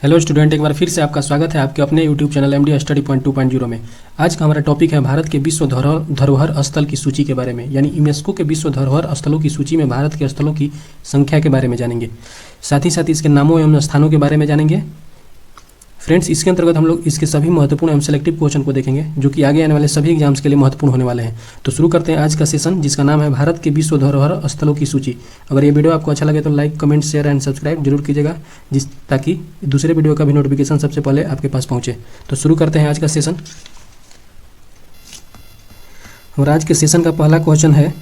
Hello student, एक बार फिर से आपका स्वागत है आपके अपने YouTube channel MD study point 2.0 में। आज का हमारा टॉपिक है भारत के विश्व धरोहर स्थल की सूची के बारे में, यानी यूनेस्को के विश्व धरोहर स्थलों की सूची में भारत के स्थलों की संख्या के बारे में जानेंगे। साथ ही साथ इसके नामों एवं स्थानों के बारे में जानेंगे। फ्रेंड्स, इसके अंतर्गत हम लोग इसके सभी महत्वपूर्ण एवं सेलेक्टिव क्वेश्चन को देखेंगे जो कि आगे आने वाले सभी एग्जाम्स के लिए महत्वपूर्ण होने वाले हैं। तो शुरू करते हैं आज का सेशन, जिसका नाम है भारत के विश्व धरोहर स्थलों की सूची। अगर ये वीडियो आपको अच्छा लगे तो like, comment, share and subscribe जरूर कीजिएगा, ताकि दूसरे वीडियो का भी नोटिफिकेशन सबसे पहले आपके पास पहुंचे। तो शुरू करते हैं आज का सेशन। और आज के सेशन का पहला क्वेश्चन है,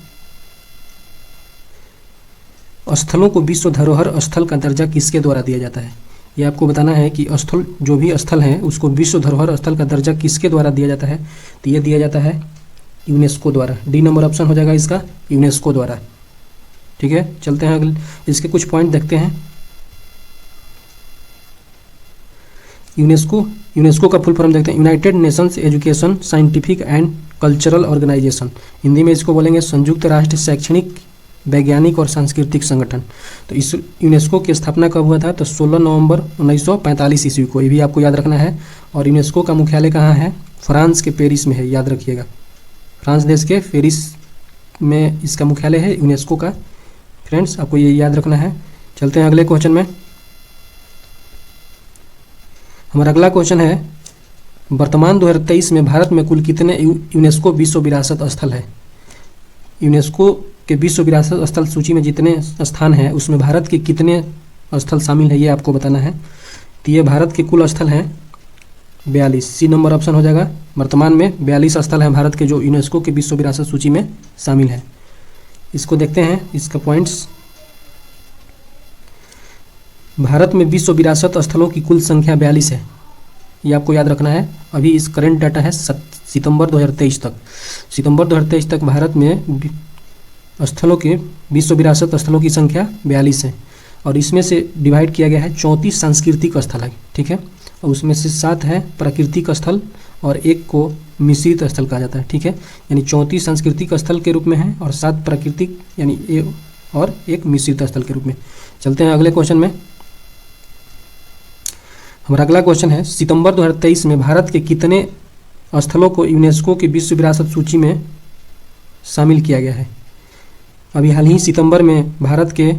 स्थलों को विश्व धरोहर स्थल का दर्जा किसके द्वारा दिया जाता है। ये आपको बताना है कि स्थल, जो भी स्थल हैं उसको विश्व धरोहर स्थल का दर्जा किसके द्वारा दिया जाता है। तो ये दिया जाता है यूनेस्को द्वारा। डी नंबर ऑप्शन हो जाएगा इसका, यूनेस्को द्वारा। ठीक है, चलते हैं अगले, इसके कुछ पॉइंट देखते हैं। यूनेस्को का फुल फॉर्म देखते हैं, united nations education, scientific and cultural organisation. Hindi में इसको बोलेंगे संयुक्त राष्ट्र शैक्षणिक, वैज्ञानिक और सांस्कृतिक संगठन। तो इस यूनेस्को की स्थापना कब हुआ था, तो 16 नवंबर 1945 ईस्वी को। ये भी आपको याद रखना है। और यूनेस्को का मुख्यालय कहाँ है, फ्रांस के पेरिस में है, याद रखिएगा। फ्रांस देश के पेरिस में इसका मुख्यालय है यूनेस्को का। फ्रेंड्स, आपको ये याद रखना है। चलते हैं अगले क्वेश्चन में। हमारा अगला क्वेश्चन है, वर्तमान 2023 में भारत में कुल कितने यूनेस्को विश्व विरासत स्थल है। यूनेस्को के विश्व विरासत स्थल सूची में जितने स्थान हैं उसमें भारत के कितने स्थल शामिल है, ये आपको बताना है। तो ये भारत के कुल स्थल हैं 42। सी नंबर ऑप्शन हो जाएगा। वर्तमान में 42 स्थल हैं भारत के जो यूनेस्को के विश्व विरासत सूची में शामिल है। इसको देखते हैं, इसका पॉइंट्स। भारत में विश्व विरासत स्थलों की कुल संख्या 42 है, ये आपको याद रखना है। अभी इस करंट डाटा है सितंबर 2023 तक। सितंबर 2023 तक भारत में स्थलों के विश्व विरासत स्थलों की संख्या 42 है। और इसमें से डिवाइड किया गया है 34 सांस्कृतिक स्थल है। ठीक है, और उसमें से 7 है प्राकृतिक स्थल और 1 को मिश्रित स्थल कहा जाता है। ठीक है, यानी 34 सांस्कृतिक स्थल के रूप में है और 7 प्राकृतिक यानी और 1 मिश्रित स्थल के रूप में। चलते हैं अगले क्वेश्चन में। हमारा अगला क्वेश्चन है, सितंबर 2023 में भारत के कितने स्थलों को यूनेस्को की विश्व विरासत सूची में शामिल किया गया है। अभी हाल ही सितंबर में भारत के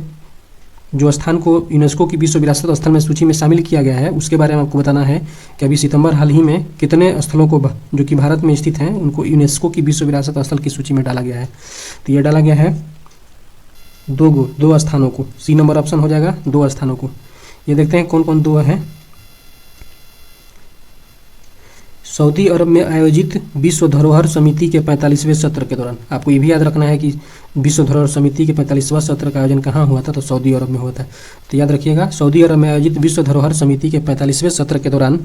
जो स्थान को यूनेस्को की विश्व विरासत स्थल में सूची में शामिल किया गया है उसके बारे में आपको बताना है कि अभी सितंबर हाल ही में कितने स्थलों को जो कि भारत में स्थित हैं उनको यूनेस्को की विश्व विरासत स्थल की सूची में डाला गया है। तो ये डाला गया है 2 स्थानों को। सी नंबर ऑप्शन हो जाएगा, 2 स्थानों को। ये देखते हैं कौन कौन 2 हैं। सऊदी अरब में आयोजित विश्व धरोहर समिति के 45वें सत्र के दौरान, आपको ये भी याद रखना है कि विश्व धरोहर समिति के 45वां सत्र का आयोजन कहाँ हुआ था, तो सऊदी अरब में हुआ था। तो याद रखिएगा, सऊदी अरब में आयोजित विश्व धरोहर समिति के 45वें सत्र के दौरान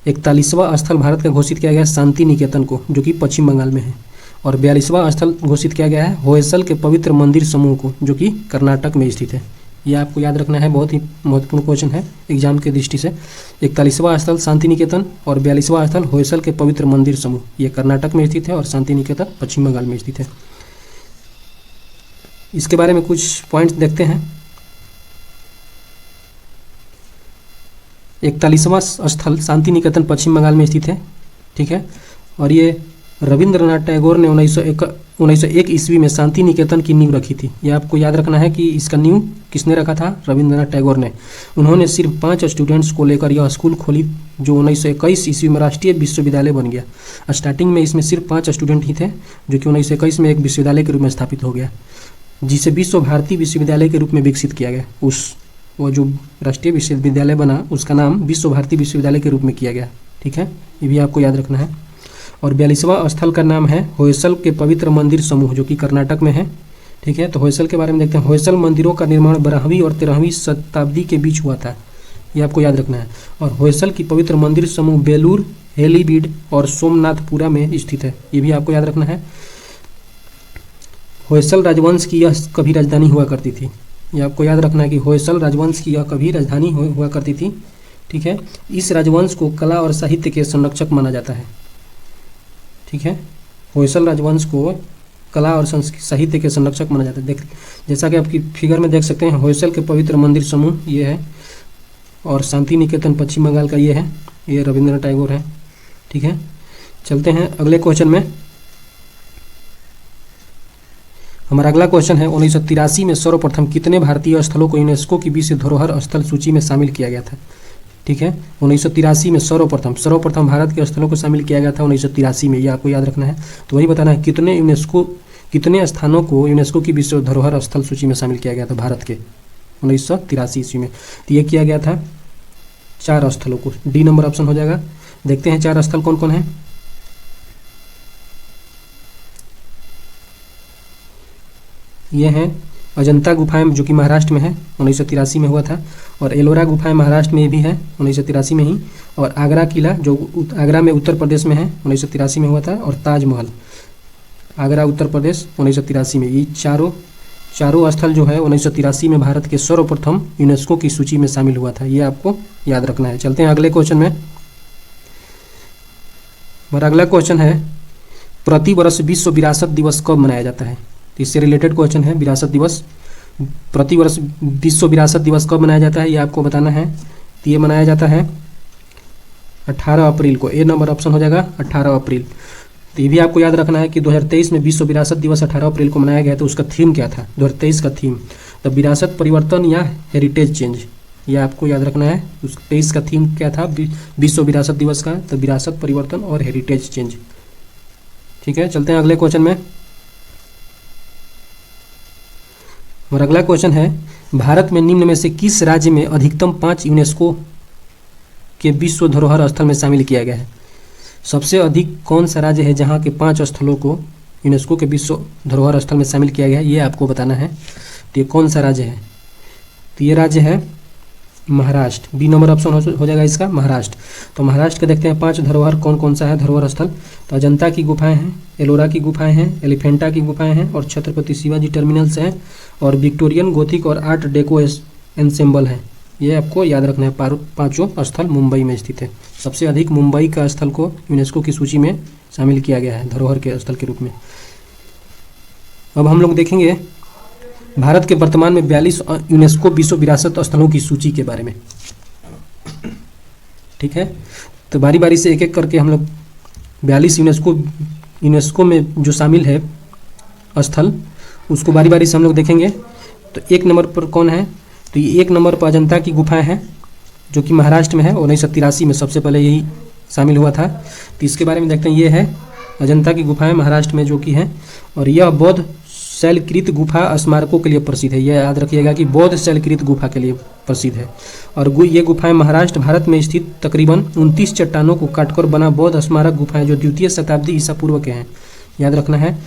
41वां स्थल भारत का घोषित किया गया शांति निकेतन को, जो कि पश्चिम बंगाल में है। और 42वां स्थल घोषित किया गया है होयसल के पवित्र मंदिर समूह को, जो कि कर्नाटक में स्थित है। ये आपको याद रखना है, बहुत ही महत्वपूर्ण क्वेश्चन है एग्जाम के दृष्टि से। 41वां स्थल शांति निकेतन और 42वां स्थल होयसल के पवित्र मंदिर समूह, ये कर्नाटक में स्थित है और शांति निकेतन पश्चिम बंगाल में स्थित है। इसके बारे में कुछ पॉइंट्स देखते हैं। 41वां स्थल शांति निकेतन पश्चिम बंगाल में स्थित है। ठीक है, और ये रविंद्रनाथ टैगोर ने 1901 ईस्वी में शांति निकेतन की नींव रखी थी। यह आपको याद रखना है कि इसका नींव किसने रखा था, रविंद्रनाथ टैगोर ने। उन्होंने सिर्फ 5 स्टूडेंट्स को लेकर यह स्कूल खोली जो 1921 ईस्वी में राष्ट्रीय विश्वविद्यालय बन गया। स्टार्टिंग में इसमें सिर्फ 5 स्टूडेंट ही थे, जो कि 1921 में एक विश्वविद्यालय के रूप में स्थापित हो गया, जिसे विश्व भारती विश्वविद्यालय के रूप में विकसित किया गया। वो जो राष्ट्रीय विश्वविद्यालय बना उसका नाम विश्व भारती विश्वविद्यालय के रूप में किया गया। ठीक है, ये भी आपको याद रखना है। और 42वां स्थल का नाम है होयसल के पवित्र मंदिर समूह, जो कि कर्नाटक में है। ठीक है, तो होयसल के बारे में देखते हैं। होयसल मंदिरों का निर्माण 12वीं और 13वीं शताब्दी के बीच हुआ था, ये आपको याद रखना है। और होयसल की पवित्र मंदिर समूह बेलूर, हेलीबीड और सोमनाथपुरा में स्थित है, ये भी आपको याद रखना है। होयसल राजवंश की यह कभी राजधानी हुआ करती थी, ये आपको याद रखना है कि होयसल राजवंश की यह कभी राजधानी हुआ करती थी। ठीक है, इस राजवंश को कला और साहित्य के संरक्षक माना जाता है। ठीक है, होयसल राजवंश को कला और साहित्य के संरक्षक माना जाता है। जैसा कि आपकी फिगर में देख सकते हैं, होयसल के पवित्र मंदिर समूह ये है। और शांति निकेतन पश्चिम बंगाल का ये है, ये रविंद्रनाथ टैगोर है। ठीक है, चलते हैं अगले क्वेश्चन में। हमारा अगला क्वेश्चन है 1983 में सर्वप्रथम कितने भारतीय स्थलों को यूनेस्को की विश्व धरोहर स्थल सूची में शामिल किया गया था। ठीक है, 1983 में सर्वप्रथम भारत के स्थलों को शामिल किया गया था 1983 में, ये आपको याद रखना है। तो वही बताना है कितने स्थानों को यूनेस्को की विश्व धरोहर स्थल सूची में शामिल किया गया था भारत के 1983 ईस्वी में। तो ये किया गया था 4 स्थलों को, डी नंबर ऑप्शन हो जाएगा। देखते हैं 4 स्थल कौन कौन है। ये हैं अजंता गुफाएं जो कि महाराष्ट्र में है, 1983 में हुआ था, और एलोरा गुफाएं महाराष्ट्र में भी है 1983 में ही, और आगरा किला जो आगरा में उत्तर प्रदेश में है 1983 में हुआ था, और ताजमहल आगरा उत्तर प्रदेश 1983 में। ये चारों स्थल जो है 1983 में भारत के सर्वप्रथम यूनेस्को की सूची में शामिल हुआ था, ये आपको याद रखना है। चलते हैं अगले क्वेश्चन में। हमारा अगला क्वेश्चन है प्रतिवर्ष विश्व विरासत दिवस कब मनाया जाता है। इससे रिलेटेड क्वेश्चन है, विरासत दिवस, प्रतिवर्ष विश्व विरासत दिवस कब मनाया जाता है ये आपको बताना है। तो ये मनाया जाता है 18 अप्रैल को, ए नंबर ऑप्शन हो जाएगा 18 अप्रैल। तो ये भी आपको याद रखना है कि 2023 में विश्व विरासत दिवस 18 अप्रैल को मनाया गया। तो उसका थीम क्या था 2023 का थीम, तो विरासत परिवर्तन या हेरिटेज चेंज, ये आपको याद रखना है। उस 23 का थीम क्या था विश्व विरासत दिवस का, तो विरासत परिवर्तन और हेरिटेज चेंज। ठीक है, चलते हैं अगले क्वेश्चन में। हमारा अगला क्वेश्चन है भारत में निम्न में से किस राज्य में अधिकतम 5 यूनेस्को के विश्व धरोहर स्थल में शामिल किया गया है। सबसे अधिक कौन सा राज्य है जहां के 5 स्थलों को यूनेस्को के विश्व धरोहर स्थल में शामिल किया गया है, ये आपको बताना है। तो ये कौन सा राज्य है, तो ये राज्य है महाराष्ट्र, बी नंबर ऑप्शन हो जाएगा इसका महाराष्ट्र। तो महाराष्ट्र के देखते हैं 5 धरोहर कौन कौन सा है धरोहर स्थल। तो अजंता की गुफाएं हैं, एलोरा की गुफाएं हैं, एलिफेंटा की गुफाएं हैं, और छत्रपति शिवाजी टर्मिनल्स हैं, और विक्टोरियन गोथिक और आर्ट डेको एंसेम्बल है। ये आपको याद रखना है। 5 स्थल मुंबई में स्थित है। सबसे अधिक मुंबई का स्थल को यूनेस्को की सूची में शामिल किया गया है धरोहर के स्थल के रूप में। अब हम लोग देखेंगे भारत के वर्तमान में 42 यूनेस्को विश्व विरासत स्थलों की सूची के बारे में। ठीक है, तो बारी बारी से एक एक करके हम लोग 42 यूनेस्को में जो शामिल है स्थल, उसको बारी बारी से हम लोग देखेंगे। तो 1 नंबर पर कौन है, तो ये 1 नंबर पर अजंता की गुफाएं हैं जो कि महाराष्ट्र में है। 1983 में सबसे पहले यही शामिल हुआ था। तो इसके बारे में देखते हैं। ये है अजंता की गुफाएं महाराष्ट्र में जो कि हैं, और यह बौद्ध शैलकृत गुफा स्मारकों के लिए प्रसिद्ध है। यह याद रखिएगा कि बौद्ध शैलकृत गुफा के लिए प्रसिद्ध है। और ये गुफाएं महाराष्ट्र भारत में स्थित तकरीबन 29 चट्टानों को काटकर बना बौद्ध स्मारक गुफाएं जो 2वीं शताब्दी ईसा पूर्व के हैं, याद रखना है।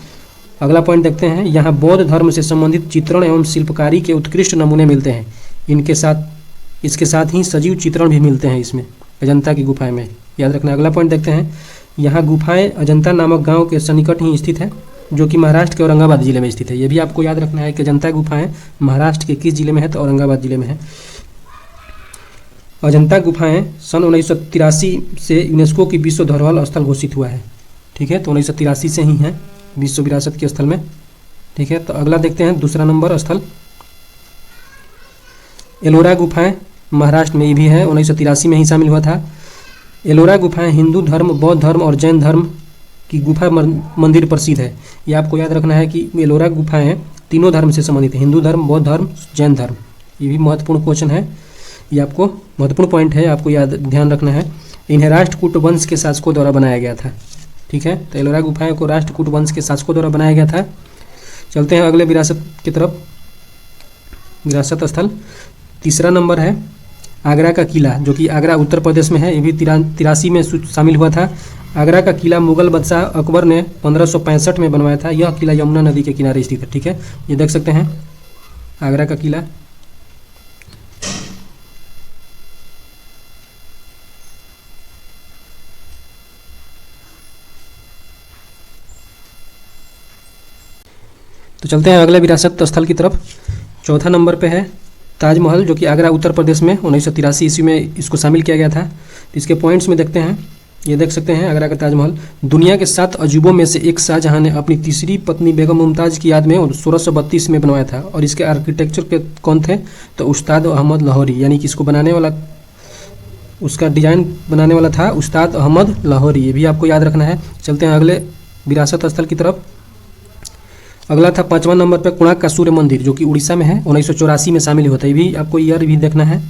अगला पॉइंट देखते हैं। यहाँ बौद्ध धर्म से संबंधित चित्रण एवं शिल्पकारी के उत्कृष्ट नमूने मिलते हैं। इसके साथ ही सजीव चित्रण भी मिलते हैं इसमें अजंता की गुफाएं में, याद रखना। अगला पॉइंट देखते हैं। यहाँ गुफाएं अजंता नामक गांव के सन्निकट ही स्थित है जो कि महाराष्ट्र के औरंगाबाद जिले में स्थित है। यह भी आपको याद रखना है कि अजंता गुफाएं महाराष्ट्र के किस जिले में है, तो औरंगाबाद जिले में है। अजंता गुफाएं सन 1983 से यूनेस्को की विश्व धरोहर स्थल घोषित हुआ है। ठीक है, तो 1983 से ही है विश्व विरासत के स्थल में। ठीक है, तो अगला देखते हैं दूसरा नंबर स्थल एलोरा गुफाएं महाराष्ट्र में भी है, 1983 में ही शामिल हुआ था। एलोरा गुफाएं हिंदू धर्म, बौद्ध धर्म और जैन धर्म की गुफा मंदिर प्रसिद्ध है। ये आपको याद रखना है कि एलोरा गुफाएं तीनों धर्म से संबंधित है, हिंदू धर्म, बौद्ध धर्म, जैन धर्म। ये भी महत्वपूर्ण क्वेश्चन है, ये आपको महत्वपूर्ण पॉइंट है, आपको याद ध्यान रखना है। इन्हें राष्ट्रकूट वंश के शासकों द्वारा बनाया गया था। ठीक है, तो एलोरा गुफाएं को राष्ट्रकूट वंश के शासकों द्वारा बनाया गया था। चलते हैं अगले विरासत की तरफ। विरासत स्थल तीसरा नंबर है आगरा का किला जो कि आगरा उत्तर प्रदेश में है। ये भी 83 में शामिल हुआ था। आगरा का किला मुगल बादशाह अकबर ने 1565 में बनवाया था। यह किला यमुना नदी के किनारे स्थित है। ठीक है, ये देख सकते हैं आगरा का किला। तो चलते हैं अगले विरासत स्थल की तरफ। चौथा नंबर पे है ताजमहल जो कि आगरा उत्तर प्रदेश में 1983 ईस्वी में इसको शामिल किया गया था। तो इसके पॉइंट्स में देखते हैं। ये देख सकते हैं आगरा का ताजमहल दुनिया के 7 अजूबों में से एक शाहजहां ने अपनी तीसरी पत्नी बेगम मुमताज़ की याद में 1632 में बनवाया था। और इसके आर्किटेक्चर के कौन थे, तो उस्ताद अहमद लाहौरी, यानी कि इसको बनाने वाला उसका डिज़ाइन बनाने वाला था उस्ताद अहमद लाहौरी, ये भी आपको याद रखना है। चलते हैं अगले विरासत स्थल की तरफ। अगला था 5वां नंबर पे कोणार्क का सूर्य मंदिर, जो कि उड़ीसा में है, 1984 में शामिल हुआ था। ये भी आपको ईयर भी देखना है,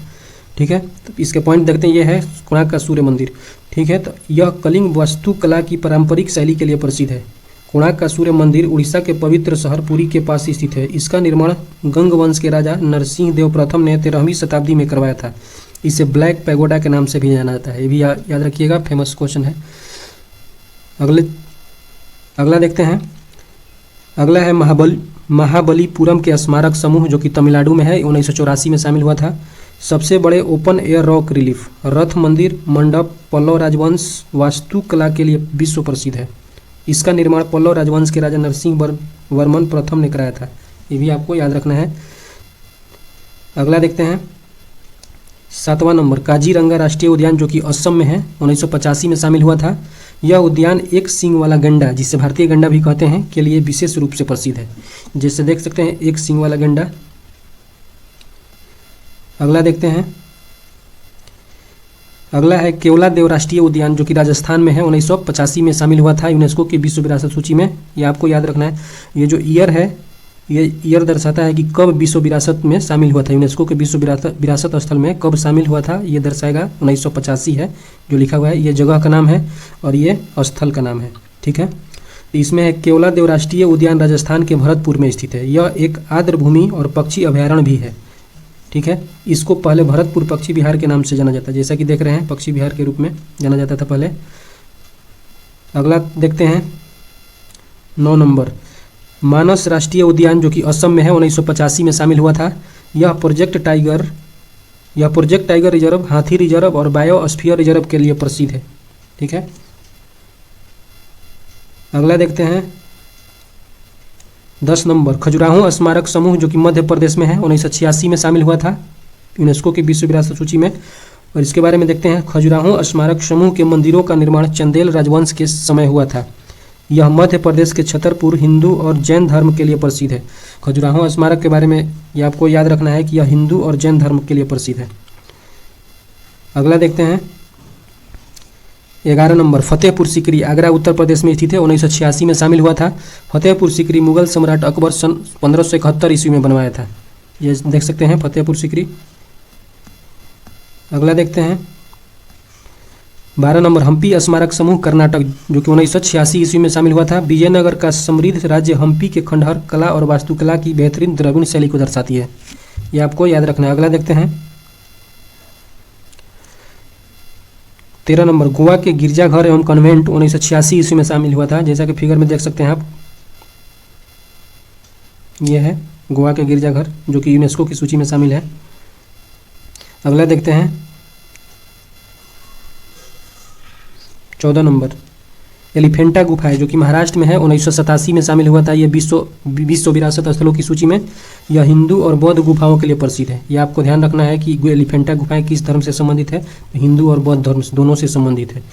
ठीक है। तो इसके पॉइंट देखते हैं, ये है कोणार्क का सूर्य मंदिर, ठीक है। तो यह कलिंग वास्तुकला की पारंपरिक शैली के लिए प्रसिद्ध है। कोणार्क का सूर्य मंदिर उड़ीसा के पवित्र शहर पुरी के पास स्थित है। इसका निर्माण गंग वंश के राजा नरसिंह देव प्रथम ने 13वीं शताब्दी में करवाया था। इसे ब्लैक पैगोडा के नाम से भी जाना जाता है, ये भी याद रखिएगा, फेमस क्वेश्चन है। अगला देखते हैं। अगला है महाबलीपुरम के स्मारक समूह, जो कि तमिलनाडु में है, 1984 में शामिल हुआ था। सबसे बड़े ओपन एयर रॉक रिलीफ रथ मंदिर मंडप पल्लव राजवंश वास्तुकला के लिए विश्व प्रसिद्ध है। इसका निर्माण पल्लव राजवंश के राजा नरसिंह वर्मन प्रथम ने कराया था, ये भी आपको याद रखना है। अगला देखते हैं 7वां नंबर काजीरंगा राष्ट्रीय उद्यान, जो कि असम में है, 1985 में शामिल हुआ था। यह उद्यान एक सींग वाला गंडा, जिसे भारतीय गंडा भी कहते हैं, के लिए विशेष रूप से प्रसिद्ध है। जैसे देख सकते हैं एक सींग वाला गंडा। अगला देखते हैं। अगला है केवलादेव राष्ट्रीय उद्यान, जो कि राजस्थान में है, 1985 में शामिल हुआ था यूनेस्को की विश्व विरासत सूची में। ये आपको याद रखना है। ये जो ईयर है, ये ईयर दर्शाता है कि कब विश्व विरासत में शामिल हुआ था, यूनेस्को के विश्व विरासत स्थल में कब शामिल हुआ था, ये दर्शाएगा। 1985 है जो लिखा हुआ है, ये जगह का नाम है और ये स्थल का नाम है, ठीक है। इसमें है केवलादेव राष्ट्रीय उद्यान राजस्थान के भरतपुर में स्थित है। यह एक आर्द्रभूमि और पक्षी अभयारण्य भी है, ठीक है। इसको पहले भरतपुर पक्षी विहार के नाम से जाना जाता है, जैसा कि देख रहे हैं, पक्षी विहार के रूप में जाना जाता था पहले। अगला देखते हैं 9 नंबर मानस राष्ट्रीय उद्यान, जो कि असम में है, 1985 में शामिल हुआ था। यह प्रोजेक्ट टाइगर रिजर्व, हाथी रिजर्व और बायोस्फीयर रिजर्व के लिए प्रसिद्ध है, ठीक है। अगला देखते हैं 10 नंबर खजुराहो स्मारक समूह, जो कि मध्य प्रदेश में है, 1986 में शामिल हुआ था यूनेस्को की विश्व विरासत सूची में। और इसके बारे में देखते हैं। खजुराहो स्मारक समूह के मंदिरों का निर्माण चंदेल राजवंश के समय हुआ था। यह मध्य प्रदेश के छतरपुर हिंदू और जैन धर्म के लिए प्रसिद्ध है। खजुराहो स्मारक के बारे में ये आपको याद रखना है कि यह हिंदू और जैन धर्म के लिए प्रसिद्ध है। अगला देखते हैं 11 नंबर फतेहपुर सीकरी, आगरा उत्तर प्रदेश में स्थित है, 1986 में शामिल हुआ था। फतेहपुर सीकरी मुगल सम्राट अकबर सन 1571 ईस्वी में बनवाया था। ये देख सकते हैं फतेहपुर सीकरी। अगला देखते हैं 12 नंबर हम्पी स्मारक समूह कर्नाटक, जो कि 1986 ईस्वी में शामिल हुआ था। विजयनगर का समृद्ध राज्य हम्पी के खंडहर कला और वास्तुकला की बेहतरीन द्रविड़ शैली को दर्शाती है, ये आपको याद रखना है। अगला देखते हैं 13 नंबर गोवा के गिरजाघर एवं कन्वेंट, 1986 ईस्वी में शामिल हुआ था। जैसा कि फिगर में देख सकते हैं आप, ये है गोवा के गिरजाघर, जो कि यूनेस्को की सूची में शामिल है। अगला देखते हैं 14 नंबर एलिफेंटा गुफा है, जो कि महाराष्ट्र में है, 1987 में शामिल हुआ था। यह विश्व विरासत स्थलों की सूची में। यह हिंदू और बौद्ध गुफाओं के लिए प्रसिद्ध है। यह आपको ध्यान रखना है कि एलिफेंटा गुफाएं किस धर्म से संबंधित है, हिंदू और बौद्ध धर्म दोनों से संबंधित है।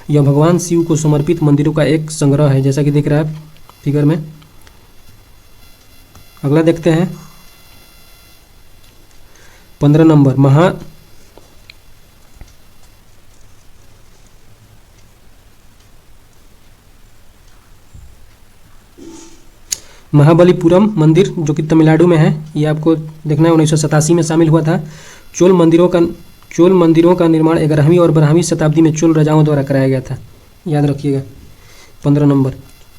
यह भगवान शिव को समर्पित मंदिरों का एक संग्रह है, जैसा कि दिख रहा है फिगर में। अगला देखते हैं 15 नंबर महाबलीपुरम मंदिर, जो कि तमिलनाडु में है। ये आपको देखना है, 1987 में शामिल हुआ था। चोल मंदिरों का निर्माण 11वीं और 12वीं शताब्दी में चोल राजाओं द्वारा कराया गया था, याद रखिएगा। 15 नंबर।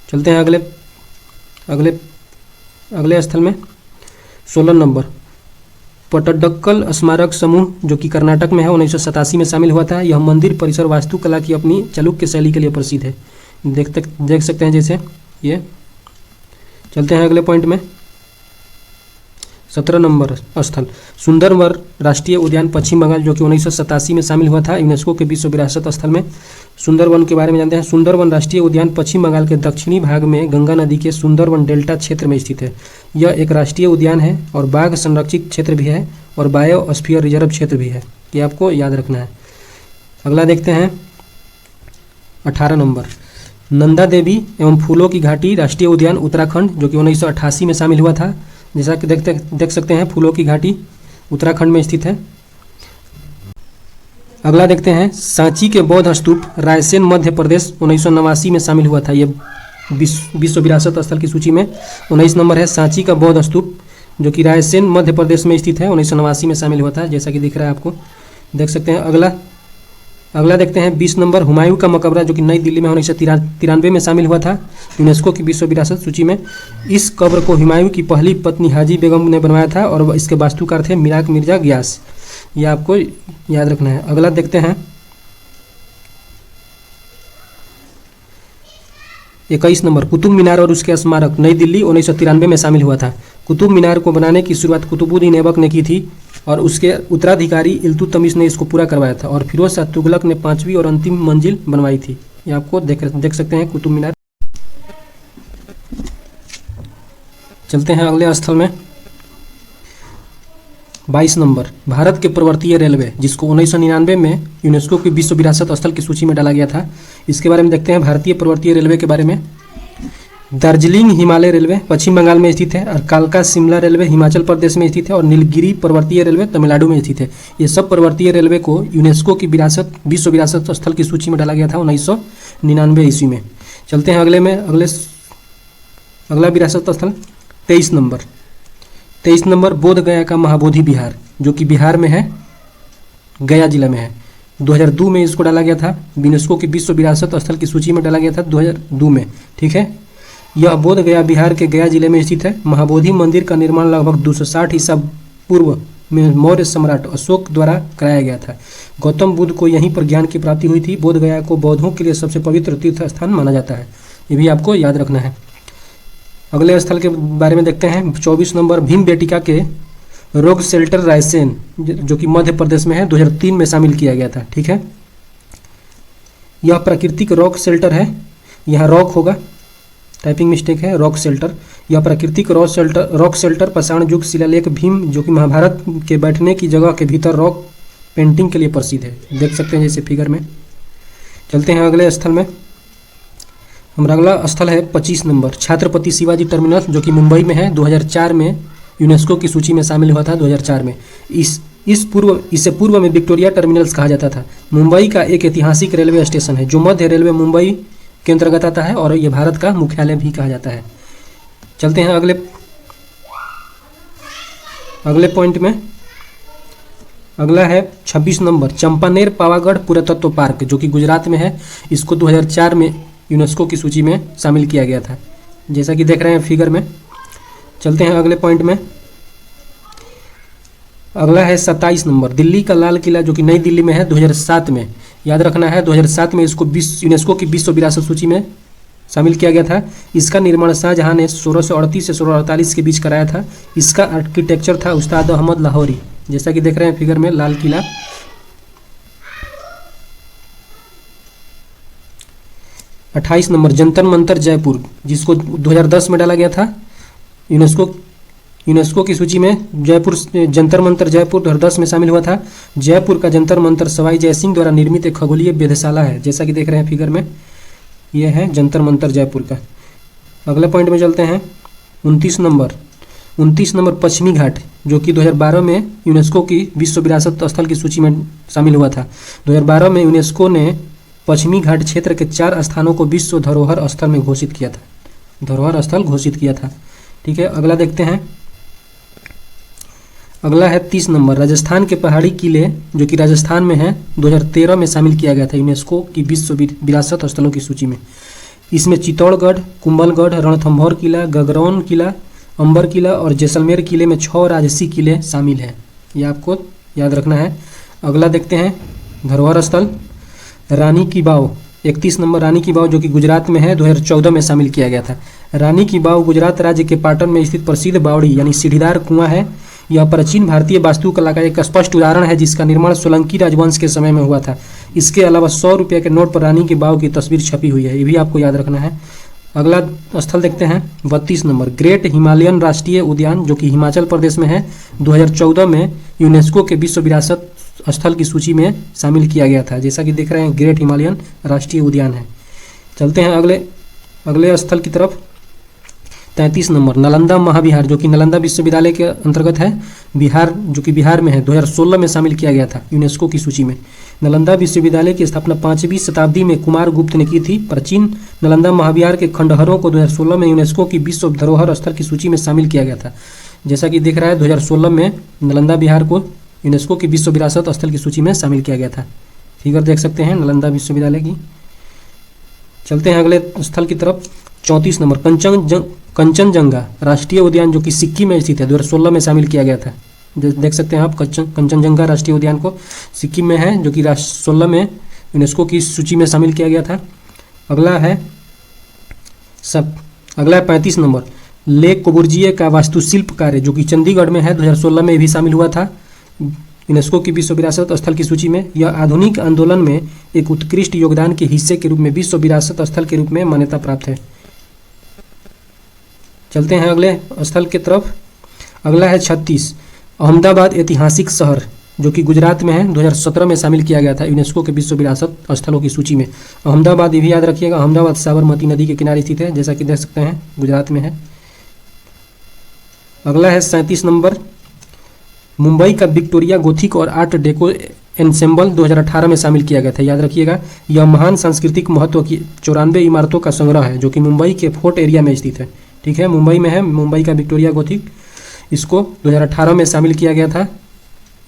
चलते हैं अगले स्थल में 16 नंबर पट्टडकल स्मारक समूह, जो कि कर्नाटक में है, 1987 में शामिल हुआ था। यह मंदिर परिसर वास्तुकला की अपनी चालुक्य शैली के लिए प्रसिद्ध है। देख सकते हैं जैसे ये। चलते हैं अगले पॉइंट में 17 नंबर स्थल सुंदरवन राष्ट्रीय उद्यान पश्चिम बंगाल, जो कि 1987 में शामिल हुआ था यूनेस्को के विश्व विरासत स्थल में। सुंदरवन के बारे में जानते हैं। सुंदरवन राष्ट्रीय उद्यान पश्चिम बंगाल के दक्षिणी भाग में गंगा नदी के सुंदरवन डेल्टा क्षेत्र में स्थित है। यह एक राष्ट्रीय उद्यान है और बाघ संरक्षित क्षेत्र भी है और बायोस्फीयर रिजर्व क्षेत्र भी है, ये आपको याद रखना है। अगला देखते हैं 18 नंबर नंदा देवी एवं फूलों की घाटी राष्ट्रीय उद्यान उत्तराखंड, जो कि 1988 में शामिल हुआ था। जैसा कि देख सकते हैं फूलों की घाटी उत्तराखंड में स्थित है। अगला देखते हैं, सांची के बौद्ध स्तूप रायसेन मध्य प्रदेश 1989 में शामिल हुआ था। ये विश्व विरासत स्थल की सूची में 19 नंबर है सांची का बौद्ध स्तूप, जो कि रायसेन मध्य प्रदेश में स्थित है, 1989 में शामिल हुआ था, जैसा कि दिख रहा है आपको, देख सकते हैं। अगला देखते हैं 20 नंबर, हुमायूं का मकबरा, जो कि नई दिल्ली में 1993 में शामिल हुआ था यूनेस्को की विश्व विरासत सूची में। इस कब्र को हुमायूं की पहली पत्नी हाजी बेगम ने बनवाया था और इसके वास्तुकार थे मिराक मिर्जा गियास। ये आपको याद रखना है। अगला देखते हैं 21 नंबर, कुतुब मीनार और उसके स्मारक, नई दिल्ली 1993 में शामिल हुआ था। कुतुब मीनार को बनाने की शुरुआत कुतुबुद्दीन ऐबक ने की थी और उसके उत्तराधिकारी इल्तुतमिश ने इसको पूरा करवाया था और फिरोज शाह तुगलक ने 5वीं और अंतिम मंजिल बनवाई थी। ये आपको देख सकते हैं कुतुब मीनार। चलते हैं अगले स्थल में। 22 नंबर, भारत के पर्वतीय रेलवे, जिसको 1999 में यूनेस्को की विश्व विरासत स्थल की सूची में डाला गया था। इसके बारे में देखते हैं, भारतीय पर्वतीय रेलवे के बारे में। दार्जिलिंग हिमालय रेलवे पश्चिम बंगाल में स्थित है और कालका शिमला रेलवे हिमाचल प्रदेश में स्थित है और नीलगिरी पर्वतीय रेलवे तमिलनाडु में स्थित है। ये सब पर्वतीय रेलवे को यूनेस्को की विश्व विरासत स्थल की सूची में डाला गया था 1999 ईस्वी में। चलते हैं अगला विरासत स्थल 23 नंबर, बोध गया का महाबोधि विहार, जो कि बिहार में है, गया जिला में है। 2002 में इसको डाला गया था, यूनेस्को की विश्व विरासत स्थल की सूची में डाला गया था 2002 में। ठीक है, यह बोध गया बिहार के गया जिले में स्थित है। महाबोधि मंदिर का निर्माण लगभग 260 ईसा पूर्व में मौर्य सम्राट अशोक द्वारा कराया गया था। गौतम बुद्ध को यहीं पर ज्ञान की प्राप्ति हुई थी। बोध गया को बौद्धों के लिए सबसे पवित्र तीर्थ स्थान माना जाता है। ये भी आपको याद रखना है। अगले स्थल के बारे में देखते हैं। 24 नंबर, भीम बेटिका के रॉक शेल्टर रायसेन, जो कि मध्य प्रदेश में है, 2003 में शामिल किया गया था। ठीक है, यह प्राकृतिक रॉक शेल्टर है। यहाँ रॉक होगा, टाइपिंग मिस्टेक है, रॉक शेल्टर। यह प्राकृतिक रॉक शेल्टर पाषाण युग शिलालेख भीम, जो कि महाभारत के बैठने की जगह के भीतर रॉक पेंटिंग के लिए प्रसिद्ध है। देख सकते हैं जैसे फिगर में। चलते हैं अगले स्थल में। हमारा अगला स्थल है 25 नंबर, छत्रपति शिवाजी टर्मिनस, जो कि मुंबई में है, 2004 में यूनेस्को की सूची में शामिल हुआ था। 2004 में इससे पूर्व में विक्टोरिया टर्मिनल्स कहा जाता था। मुंबई का एक ऐतिहासिक रेलवे स्टेशन है जो मध्य रेलवे मुंबई के अंतर्गत आता है और यह भारत का मुख्यालय भी कहा जाता है। चलते हैं अगले पॉइंट में। अगला है 26 नंबर, चंपानेर पावागढ़ पुरातत्व पार्क, जो कि गुजरात में है। इसको 2004 में यूनेस्को की सूची में शामिल किया गया था, जैसा कि देख रहे हैं फिगर में। चलते हैं अगले पॉइंट में। अगला है 27 नंबर, दिल्ली का लाल किला, जो कि नई दिल्ली में है, 2007 में। याद रखना है 2007 में इसको यूनेस्को की विश्व विरासत सूची में शामिल किया गया था। इसका निर्माण शाहजहां ने 1638 से 1648 के बीच कराया था। इसका आर्किटेक्चर था उस्ताद अहमद लाहौरी, जैसा कि देख रहे हैं फिगर में लाल किला। 28 नंबर, जंतर मंतर जयपुर, जिसको 2010 में डाला गया था यूनेस्को की सूची में। जंतर मंतर जयपुर 2010 में शामिल हुआ था। जयपुर का जंतर मंतर सवाई जयसिंह द्वारा निर्मित एक खगोलीय वेधशाला है, जैसा कि देख रहे हैं फिगर में। यह है जंतर मंतर जयपुर का। अगले पॉइंट में चलते हैं 29 नंबर, पश्चिमी घाट, जो कि 2012 में यूनेस्को की विश्व विरासत स्थल की सूची में शामिल हुआ था। 2012 में यूनेस्को ने पश्चिमी घाट क्षेत्र के 4 स्थानों को विश्व धरोहर स्थल में घोषित किया था। ठीक है, अगला देखते हैं। अगला है 30 नंबर, राजस्थान के पहाड़ी किले, जो कि राजस्थान में है, 2013 में शामिल किया गया था यूनेस्को की विश्व विरासत स्थलों की सूची में। इसमें चित्तौड़गढ़, कुंभलगढ़, रणथंभौर किला, गगरौन किला, अंबर किला और जैसलमेर किले में 6 राजसी किले शामिल हैं। ये आपको याद रखना है। अगला देखते हैं धरोहर स्थल, रानी की वाव, 31 नंबर, रानी की वाव, जो कि गुजरात में है, 2014 में शामिल किया गया था। रानी की वाव गुजरात राज्य के पाटन में स्थित प्रसिद्ध बावड़ी यानी सीढ़ीदार कुआं है। यह प्राचीन भारतीय वास्तुकला का एक स्पष्ट उदाहरण है, जिसका निर्माण सोलंकी राजवंश के समय में हुआ था। इसके अलावा 100 रुपये के नोट पर रानी की वाव की तस्वीर छपी हुई है। ये भी आपको याद रखना है। अगला स्थल देखते हैं 32 नंबर, ग्रेट हिमालयन राष्ट्रीय उद्यान, जो कि हिमाचल प्रदेश में है, 2014 में यूनेस्को के विश्व विरासत स्थल की सूची में शामिल किया गया था, जैसा कि देख रहे हैं ग्रेट हिमालयन राष्ट्रीय उद्यान है। चलते हैं अगले स्थल की तरफ। 33 नंबर नालंदा महाविहार, जो कि नालंदा विश्वविद्यालय के अंतर्गत है, बिहार, जो कि बिहार में है, 2016 में शामिल किया गया था यूनेस्को की सूची में। नालंदा विश्वविद्यालय की स्थापना 5वीं शताब्दी में कुमार गुप्त ने की थी। प्राचीन नालंदा महाविहार के खंडहरों को 2016 में यूनेस्को की विश्व धरोहर स्थल की सूची में शामिल किया गया था। जैसा कि दिख रहा है 2016 में नालंदा बिहार को यूनेस्को की विश्व विरासत स्थल की सूची में शामिल किया गया था। फिगर देख सकते हैं नालंदा विश्वविद्यालय की। चलते हैं अगले स्थल की तरफ। 34 नंबर कंचनजंगा राष्ट्रीय उद्यान, जो कि सिक्किम में स्थित है, 2016 में शामिल किया गया था। देख सकते हैं आप कंचनजंगा राष्ट्रीय उद्यान को, सिक्किम में है, जो कि 2016 में यूनेस्को की सूची में शामिल किया गया था। अगला है 35 नंबर लेक कोबुर्जिए का वास्तुशिल्प कार्य, जो कि चंडीगढ़ में है, 2016 में भी शामिल हुआ था यूनेस्को की विश्व विरासत स्थल की सूची में। यह आधुनिक आंदोलन में एक उत्कृष्ट योगदान के हिस्से के रूप में विश्व विरासत स्थल के रूप में मान्यता प्राप्त है। चलते हैं अगले स्थल की तरफ। अगला है 36 अहमदाबाद ऐतिहासिक शहर, जो कि गुजरात में है, 2017 में शामिल किया गया था यूनेस्को के विश्व विरासत स्थलों की सूची में। अहमदाबाद ये भी याद रखिएगा, अहमदाबाद साबरमती नदी के किनारे स्थित है, जैसा कि देख सकते हैं गुजरात में है। अगला है 37 नंबर मुंबई का विक्टोरिया गोथिक और आर्ट डेको एनसेम्बल, 2018 में शामिल किया गया था। याद रखिएगा यह महान सांस्कृतिक महत्व की 94 इमारतों का संग्रह है, जो कि मुंबई के फोर्ट एरिया में स्थित है। ठीक है, मुंबई में है, मुंबई का विक्टोरिया गोथिक, इसको 2018 में शामिल किया गया था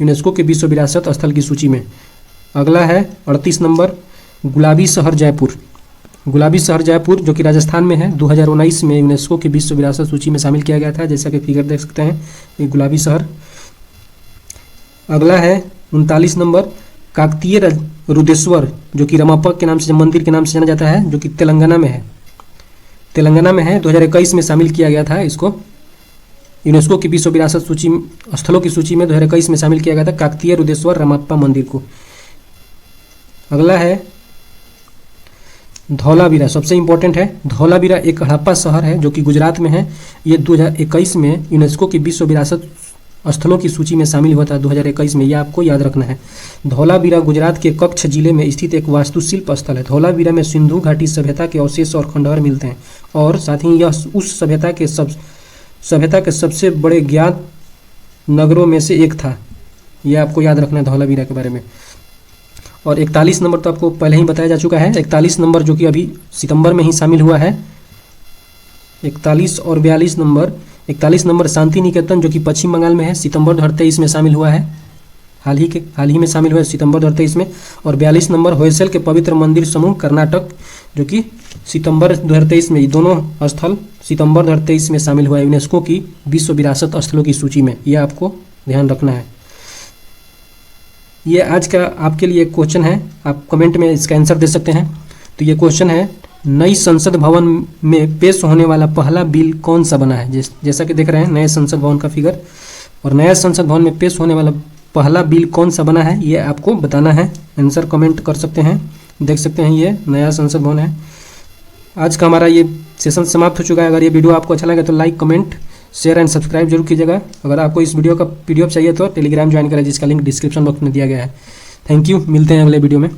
यूनेस्को के विश्व विरासत स्थल की सूची में। अगला है 38 नंबर गुलाबी शहर जयपुर। गुलाबी शहर जयपुर, जो कि राजस्थान में है, 2019 में यूनेस्को की विश्व विरासत सूची में शामिल किया गया था, जैसा कि फिगर देख सकते हैं ये गुलाबी शहर। अगला है 39 नंबर काकतीय रुद्रेश्वर, जो कि रमापा के नाम से मंदिर के नाम से जाना जाता है, जो कि तेलंगाना में है, 2021 में शामिल किया गया था। इसको यूनेस्को की विश्व विरासत सूची स्थलों की सूची में 2021 में शामिल किया गया था काकतीय रुद्रेश्वर रमाप्पा मंदिर को। अगला है धौलावीरा, सबसे इंपॉर्टेंट है। धौलावीरा एक हड़प्पा शहर है, जो कि गुजरात में है, ये 2021 में यूनेस्को की विश्व विरासत स्थलों की सूची में शामिल हुआ था 2021 में, यह आपको याद रखना है। धौलावीरा गुजरात के कच्छ जिले में स्थित एक वास्तुशिल्प स्थल है। धौलावीरा में सिंधु घाटी सभ्यता के अवशेष और खंडहर मिलते हैं, और साथ ही यह उस सभ्यता के सबसे बड़े ज्ञात नगरों में से एक था। यह आपको याद रखना है धौलावीरा के बारे में। और 41 नंबर तो आपको पहले ही बताया जा चुका है। 41 नंबर जो कि अभी सितंबर में ही शामिल हुआ है। 41 और 42 नंबर। 41 नंबर शांति निकेतन, जो कि पश्चिम बंगाल में है, सितंबर 2023 में शामिल हुआ है, हाल ही में शामिल हुआ है सितंबर 2023 में। और 42 नंबर होयसल के पवित्र मंदिर समूह कर्नाटक, जो कि सितंबर 2023 में, ये दोनों स्थल सितंबर 2023 में शामिल हुआ है यूनेस्को की विश्व विरासत स्थलों की सूची में। यह आपको ध्यान रखना है। ये आज का आपके लिए क्वेश्चन है, आप कमेंट में इसका आंसर दे सकते हैं। तो ये क्वेश्चन है, नई संसद भवन में पेश होने वाला पहला बिल कौन सा बना है। जैसा कि देख रहे हैं नए संसद भवन का फिगर, और नया संसद भवन में पेश होने वाला पहला बिल कौन सा बना है, ये आपको बताना है। आंसर कमेंट कर सकते हैं। देख सकते हैं ये नया संसद भवन है। आज का हमारा ये सेशन समाप्त हो चुका है। अगर ये वीडियो आपको अच्छा लगे तो like, comment, share and subscribe जरूर कीजिएगा। अगर आपको इस वीडियो का PDF चाहिए तो टेलीग्राम ज्वाइन करें, जिसका लिंक डिस्क्रिप्शन बॉक्स में दिया गया है। थैंक यू, मिलते हैं अगले वीडियो में।